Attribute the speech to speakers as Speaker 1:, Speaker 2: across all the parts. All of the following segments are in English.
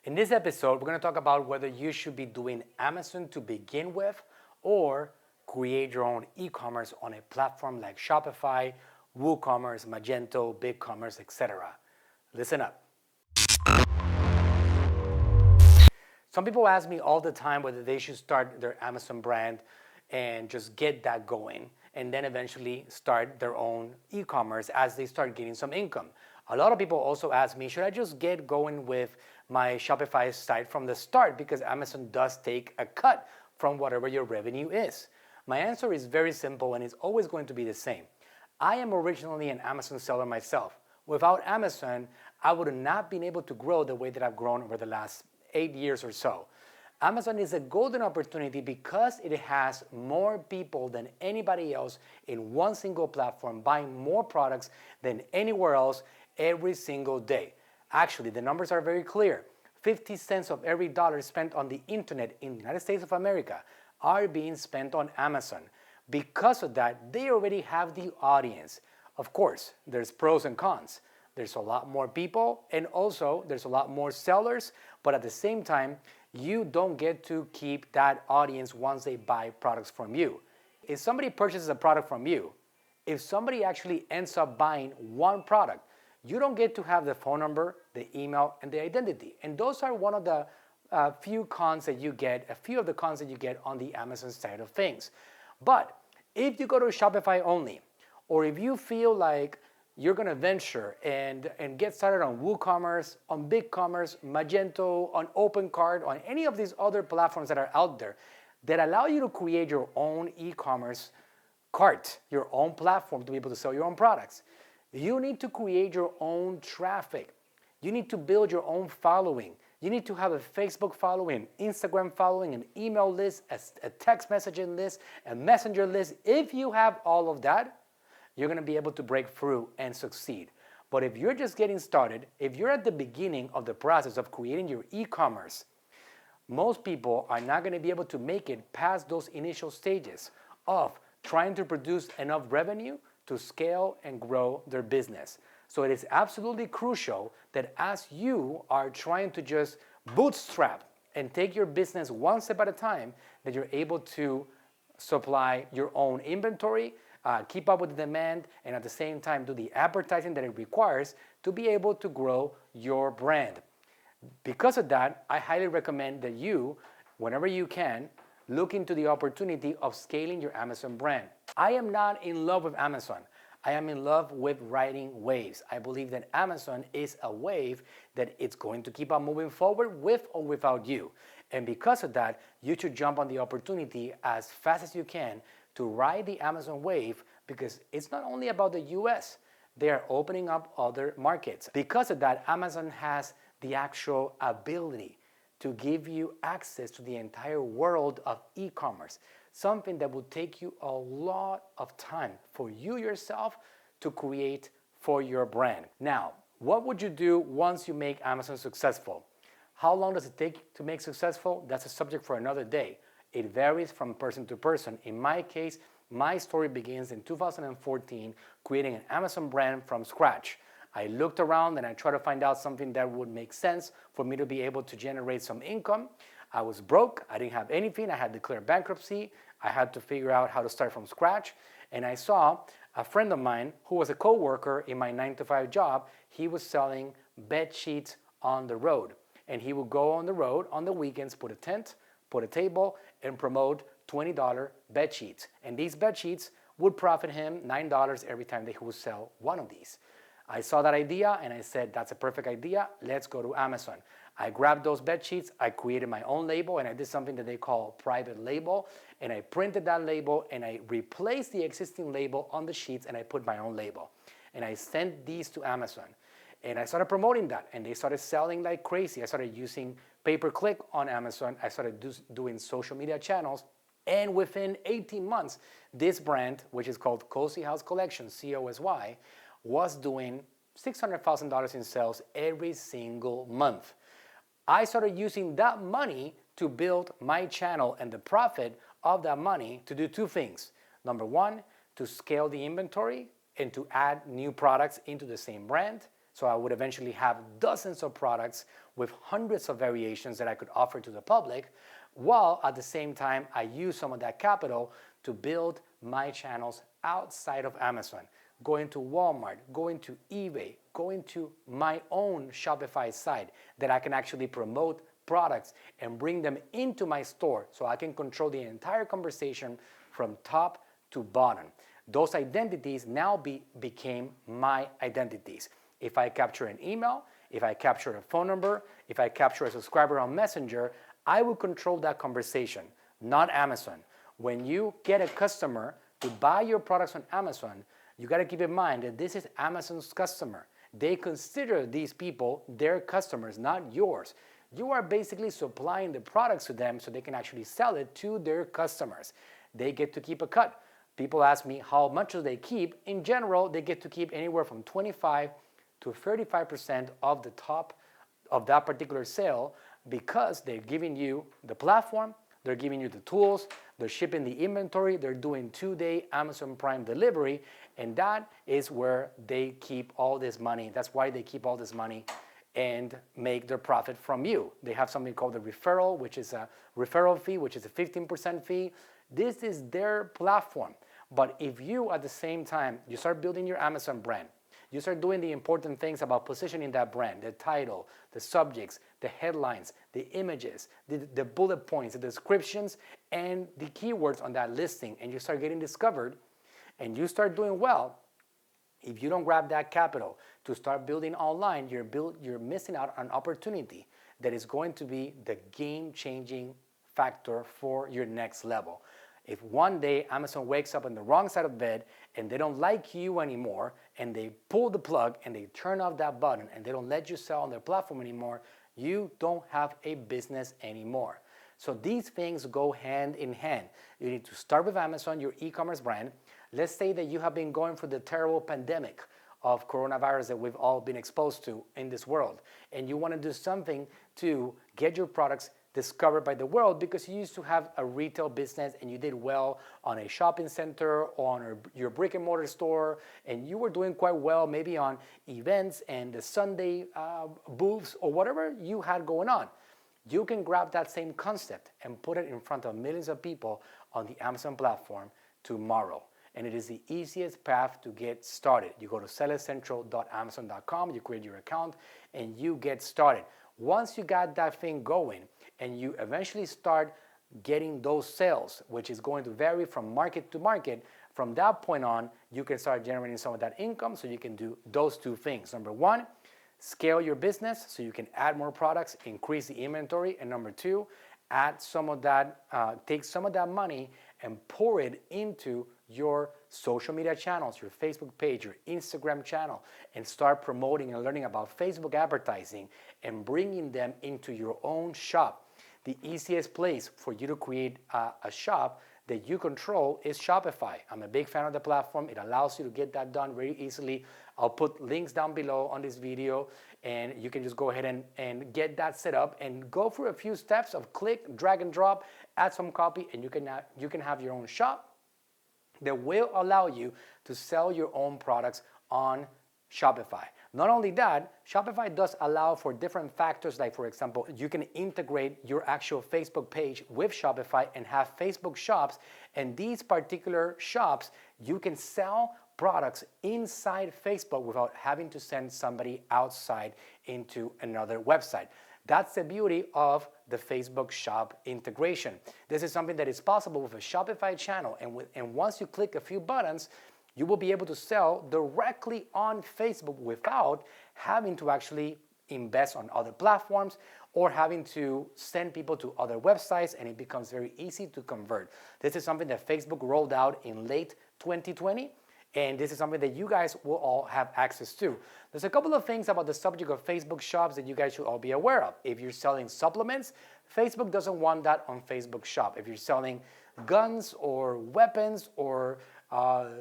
Speaker 1: In this episode, we're going to talk about whether you should be doing Amazon to begin with or create your own e-commerce on a platform like Shopify, WooCommerce, Magento, BigCommerce, etc. Listen up. Some people ask me all the time whether they should start their Amazon brand and just get that going and then eventually start their own e-commerce as they start getting some income. A lot of people also ask me, should I just get going with my Shopify site from the start because Amazon does take a cut from whatever your revenue is? My answer is very simple and it's always going to be the same. I am originally an Amazon seller myself. Without Amazon, I would have not been able to grow the way that I've grown over the last 8 years or so. Amazon is a golden opportunity because it has more people than anybody else in one single platform buying more products than anywhere else every single day. Actually, the numbers are very clear. 50 cents of every dollar spent on the internet in the United States of America are being spent on Amazon. Because of that, they already have the audience. Of course, there's pros and cons. There's a lot more people and also there's a lot more sellers, but at the same time, you don't get to keep that audience once they buy products from you. If somebody purchases a product from you, if somebody actually ends up buying one product, you don't get to have the phone number, the email, and the identity. And those are one of the few of the cons that you get on the Amazon side of things. But if you go to Shopify only, or if you feel like you're going to venture and get started on WooCommerce, on BigCommerce, Magento, on OpenCart, on any of these other platforms that are out there that allow you to create your own e-commerce cart, your own platform to be able to sell your own products. You need to create your own traffic. You need to build your own following. You need to have a Facebook following, Instagram following, an email list, a text messaging list, a messenger list. If you have all of that, you're going to be able to break through and succeed. But if you're just getting started, if you're at the beginning of the process of creating your e-commerce, most people are not going to be able to make it past those initial stages of trying to produce enough revenue to scale and grow their business. So it is absolutely crucial that as you are trying to just bootstrap and take your business one step at a time, that you're able to supply your own inventory, keep up with the demand, and at the same time do the advertising that it requires to be able to grow your brand. Because of that, I highly recommend that you, whenever you can, look into the opportunity of scaling your Amazon brand. I am not in love with Amazon. I am in love with riding waves. I believe that Amazon is a wave that it's going to keep on moving forward with or without you. And because of that, you should jump on the opportunity as fast as you can to ride the Amazon wave because it's not only about the US. They are opening up other markets. Because of that, Amazon has the actual ability to give you access to the entire world of e-commerce, something that will take you a lot of time for you yourself to create for your brand. Now, what would you do once you make Amazon successful? How long does it take to make successful? That's a subject for another day. It varies from person to person. In my case, my story begins in 2014, creating an Amazon brand from scratch. I looked around and I tried to find out something that would make sense for me to be able to generate some income. I was broke. I didn't have anything. I had declared bankruptcy. I had to figure out how to start from scratch. And I saw a friend of mine who was a co-worker in my 9-to-5 job. He was selling bed sheets on the road. And he would go on the road on the weekends, put a tent, put a table, and promote $20 bed sheets. And these bed sheets would profit him $9 every time that he would sell one of these. I saw that idea and I said, that's a perfect idea. Let's go to Amazon. I grabbed those bed sheets. I created my own label and I did something that they call private label. And I printed that label and I replaced the existing label on the sheets and I put my own label. And I sent these to Amazon. And I started promoting that and they started selling like crazy. I started using pay-per-click on Amazon. I started doing social media channels. And within 18 months, this brand, which is called Cozy House Collection, COSY, was doing $600,000 in sales every single month. I started using that money to build my channel and the profit of that money to do two things. Number one, to scale the inventory and to add new products into the same brand. So I would eventually have dozens of products with hundreds of variations that I could offer to the public, while at the same time I use some of that capital to build my channels outside of Amazon, going to Walmart, going to eBay, going to my own Shopify site that I can actually promote products and bring them into my store so I can control the entire conversation from top to bottom. Those identities now became my identities. If I capture an email, if I capture a phone number, if I capture a subscriber on Messenger, I will control that conversation, not Amazon. When you get a customer to buy your products on Amazon, you got to keep in mind that this is Amazon's customer. They consider these people their customers, not yours. You are basically supplying the products to them so they can actually sell it to their customers. They get to keep a cut. People ask me how much do they keep. In general, they get to keep anywhere from 25 to 35% of the top of that particular sale, because they're giving you the platform, they're giving you the tools, they're shipping the inventory, they're doing 2-day Amazon Prime delivery, and that is where they keep all this money. That's why they keep all this money and make their profit from you. They have something called the referral, which is a referral fee, which is a 15% fee. This is their platform. But if you, at the same time, you start building your Amazon brand, you start doing the important things about positioning that brand, the title, the subjects, the headlines, the images, the bullet points, the descriptions, and the keywords on that listing, and you start getting discovered, and you start doing well, if you don't grab that capital to start building online, you're missing out on an opportunity that is going to be the game-changing factor for your next level. If one day Amazon wakes up on the wrong side of bed and they don't like you anymore, and they pull the plug and they turn off that button and they don't let you sell on their platform anymore, you don't have a business anymore. So these things go hand in hand. You need to start with Amazon, your e-commerce brand. Let's say that you have been going through the terrible pandemic of coronavirus that we've all been exposed to in this world, and you want to do something to get your products discovered by the world, because you used to have a retail business and you did well on a shopping center, on your brick and mortar store, and you were doing quite well maybe on events and the Sunday booths or whatever you had going on. You can grab that same concept and put it in front of millions of people on the Amazon platform tomorrow. And it is the easiest path to get started. You go to sellercentral.amazon.com, you create your account, and you get started. Once you got that thing going and you eventually start getting those sales, which is going to vary from market to market, from that point on, you can start generating some of that income, so you can do those two things. Number one, scale your business so you can add more products, increase the inventory. And number two, add some of that, take some of that money and pour it into your social media channels, your Facebook page, your Instagram channel, and start promoting and learning about Facebook advertising and bringing them into your own shop. The easiest place for you to create a shop that you control is Shopify. I'm a big fan of the platform. It allows you to get that done very easily. I'll put links down below on this video, and you can just go ahead and get that set up and go through a few steps of click, drag and drop, add some copy, and you can have your own shop that will allow you to sell your own products on Shopify. Not only that, Shopify does allow for different factors, like for example, you can integrate your actual Facebook page with Shopify and have Facebook shops, and these particular shops, you can sell products inside Facebook without having to send somebody outside into another website. That's the beauty of the Facebook shop integration. This is something that is possible with a Shopify channel, and once you click a few buttons, you will be able to sell directly on Facebook without having to actually invest on other platforms or having to send people to other websites, and it becomes very easy to convert. This is something that Facebook rolled out in late 2020, and this is something that you guys will all have access to. There's a couple of things about the subject of Facebook shops that you guys should all be aware of. If you're selling supplements, Facebook doesn't want that on Facebook shop. If you're selling guns or weapons or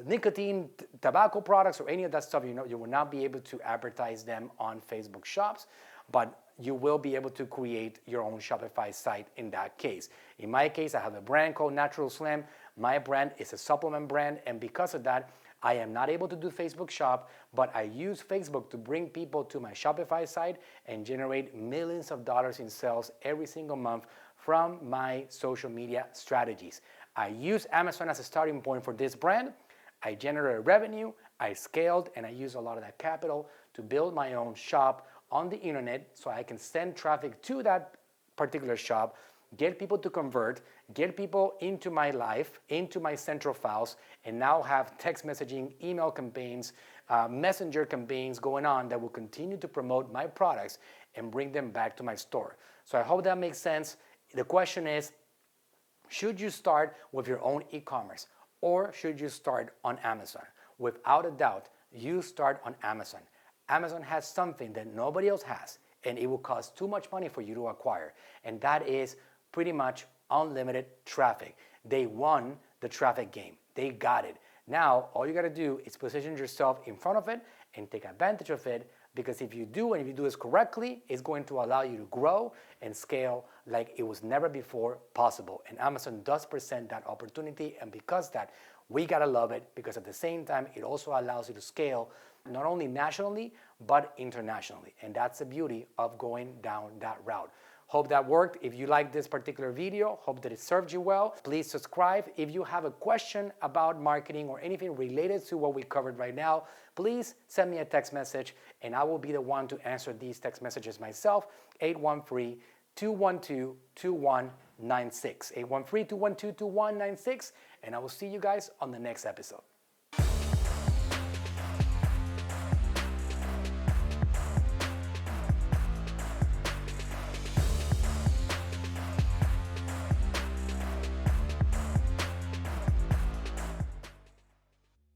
Speaker 1: nicotine, tobacco products, or any of that stuff, you will not be able to advertise them on Facebook shops, but you will be able to create your own Shopify site in that case. In my case, I have a brand called Natural Slim. My brand is a supplement brand, and because of that, I am not able to do Facebook Shop, but I use Facebook to bring people to my Shopify site and generate millions of dollars in sales every single month from my social media strategies. I use Amazon as a starting point for this brand. I generated revenue, I scaled, and I use a lot of that capital to build my own shop on the internet so I can send traffic to that particular shop, get people to convert, get people into my life, into my central files, and now have text messaging, email campaigns, messenger campaigns going on that will continue to promote my products and bring them back to my store. So I hope that makes sense. The question is, should you start with your own e-commerce or should you start on Amazon? Without a doubt, you start on Amazon. Amazon has something that nobody else has, and it will cost too much money for you to acquire, and that is pretty much unlimited traffic. They won the traffic game. They got it. Now, all you got to do is position yourself in front of it and take advantage of it, because if you do, and if you do this correctly, it's going to allow you to grow and scale like it was never before possible. And Amazon does present that opportunity, and because that, we got to love it, because at the same time, it also allows you to scale not only nationally, but internationally. And that's the beauty of going down that route. Hope that worked. If you like this particular video, hope that it served you well. Please subscribe. If you have a question about marketing or anything related to what we covered right now, please send me a text message and I will be the one to answer these text messages myself. 813-212-2196. 813-212-2196. And I will see you guys on the next episode.